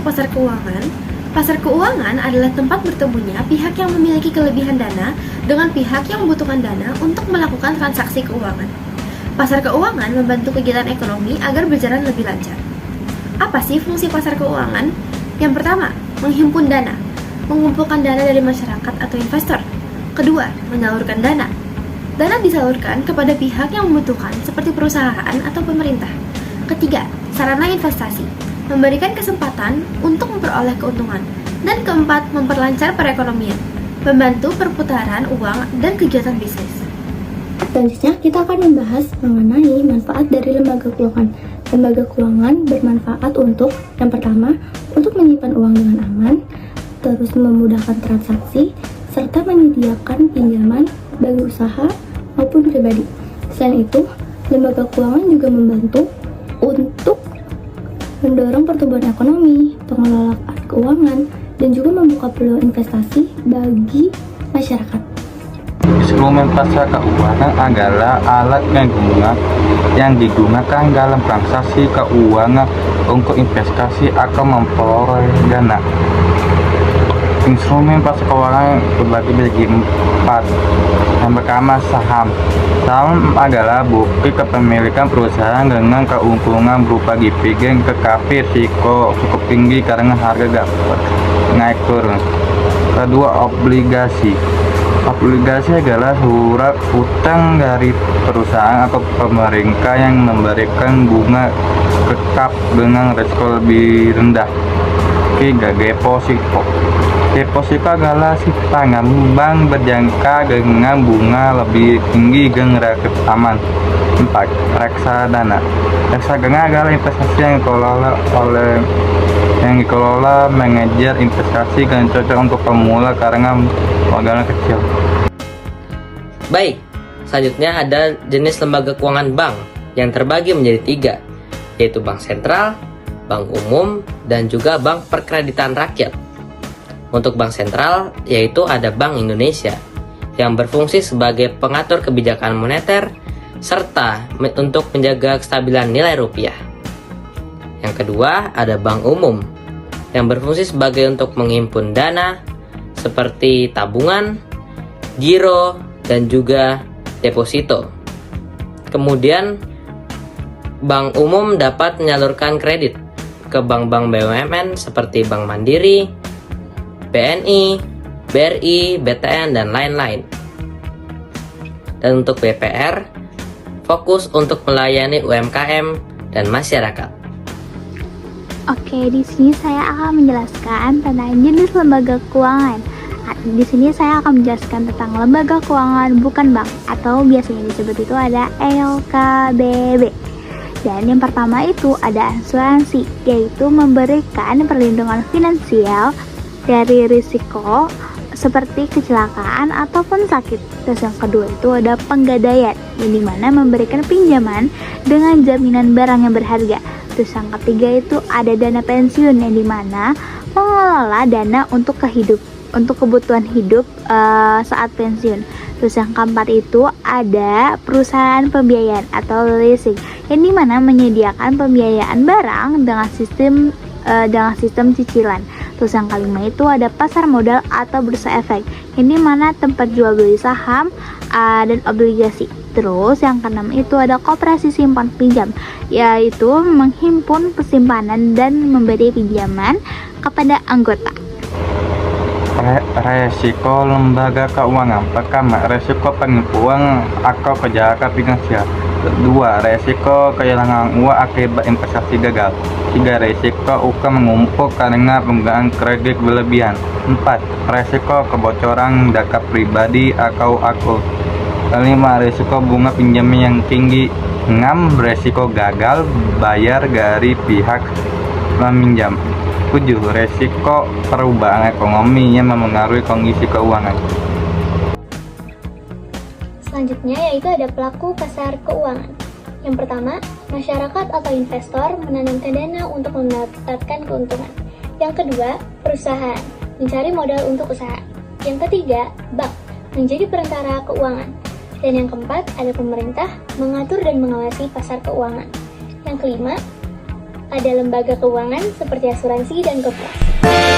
pasar keuangan? Pasar keuangan adalah tempat bertemunya pihak yang memiliki kelebihan dana dengan pihak yang membutuhkan dana untuk melakukan transaksi keuangan. Pasar keuangan membantu kegiatan ekonomi agar berjalan lebih lancar. Apa sih fungsi pasar keuangan? Yang pertama, menghimpun dana, mengumpulkan dana dari masyarakat atau investor. Kedua, menyalurkan dana. Dana disalurkan kepada pihak yang membutuhkan seperti perusahaan atau pemerintah. Ketiga, sarana investasi, memberikan kesempatan untuk memperoleh keuntungan. Dan keempat, memperlancar perekonomian, membantu perputaran uang dan kegiatan bisnis. Selanjutnya, kita akan membahas mengenai manfaat dari lembaga keuangan. Lembaga keuangan bermanfaat untuk, yang pertama, untuk menyimpan uang dengan aman, terus memudahkan transaksi, serta menyediakan pinjaman bagi usaha maupun pribadi. Selain itu, lembaga keuangan juga membantu untuk mendorong pertumbuhan ekonomi, pengelolaan keuangan, dan juga membuka peluang investasi bagi masyarakat. Instrumen pasar keuangan adalah alat yang digunakan dalam transaksi keuangan untuk investasi atau memperoleh dana. Instrumen pasar keuangan terbagi menjadi 4. Yang pertama, saham. Saham adalah bukti kepemilikan perusahaan dengan keuntungan berupa dividen tetapi risiko cukup tinggi karena harga dapat naik turun. Kedua, obligasi. Obligasi adalah surat utang dari perusahaan atau pemerintah yang memberikan bunga tetap dengan risiko lebih rendah. Ketiga, deposito. Deposito adalah simpanan bank berjangka dengan bunga lebih tinggi dan relatif aman. 4. Reksadana. Reksadana adalah investasi yang dikelola manajer investasi dan cocok untuk pemula karena modalnya kecil. Baik, selanjutnya ada jenis lembaga keuangan bank yang terbagi menjadi 3, yaitu bank sentral, bank umum, dan juga bank perkreditan rakyat. Untuk bank sentral, yaitu ada Bank Indonesia, yang berfungsi sebagai pengatur kebijakan moneter, serta untuk menjaga kestabilan nilai rupiah. Yang kedua, ada bank umum, yang berfungsi sebagai untuk menghimpun dana, seperti tabungan, giro, dan juga deposito. Kemudian, bank umum dapat menyalurkan kredit ke bank-bank BUMN seperti Bank Mandiri, BNI, BRI, BTN, dan lain-lain. Dan untuk BPR, fokus untuk melayani UMKM dan masyarakat. Oke, di sini saya akan menjelaskan tentang jenis lembaga keuangan. Di sini saya akan menjelaskan tentang lembaga keuangan bukan bank atau biasanya disebut itu ada LKBB. Dan yang pertama itu ada asuransi, yaitu memberikan perlindungan finansial dari risiko seperti kecelakaan ataupun sakit. Terus yang kedua itu ada penggadaian, yang dimana memberikan pinjaman dengan jaminan barang yang berharga. Terus yang ketiga itu ada dana pensiun, yang dimana mengelola dana untuk kebutuhan hidup saat pensiun. Terus yang keempat itu ada perusahaan pembiayaan atau leasing, yang dimana menyediakan pembiayaan barang dengan sistem cicilan. Terus yang kelima itu ada pasar modal atau bursa efek, yang dimana tempat jual beli saham dan obligasi. Terus yang keenam itu ada koperasi simpan pinjam, yaitu menghimpun persimpanan dan memberi pinjaman kepada anggota. Resiko lembaga keuangan. Pertama, resiko penipuan atau kejahatan finansial. Kedua, resiko kehilangan uang akibat investasi gagal. 3. Resiko utang mengumpul karena penggunaan kredit berlebihan. 4. Resiko kebocoran data pribadi atau akun. 5. Resiko bunga pinjaman yang tinggi. 6. Resiko gagal bayar dari pihak peminjam. 7. Resiko perubahan ekonomi yang memengaruhi kondisi keuangan. Selanjutnya yaitu ada pelaku pasar keuangan. Yang pertama, masyarakat atau investor menanamkan dana untuk mendapatkan keuntungan. Yang kedua, perusahaan mencari modal untuk usaha. Yang ketiga, bank menjadi perantara keuangan. Dan yang keempat, ada pemerintah mengatur dan mengawasi pasar keuangan. Yang kelima, ada lembaga keuangan seperti asuransi dan koperasi.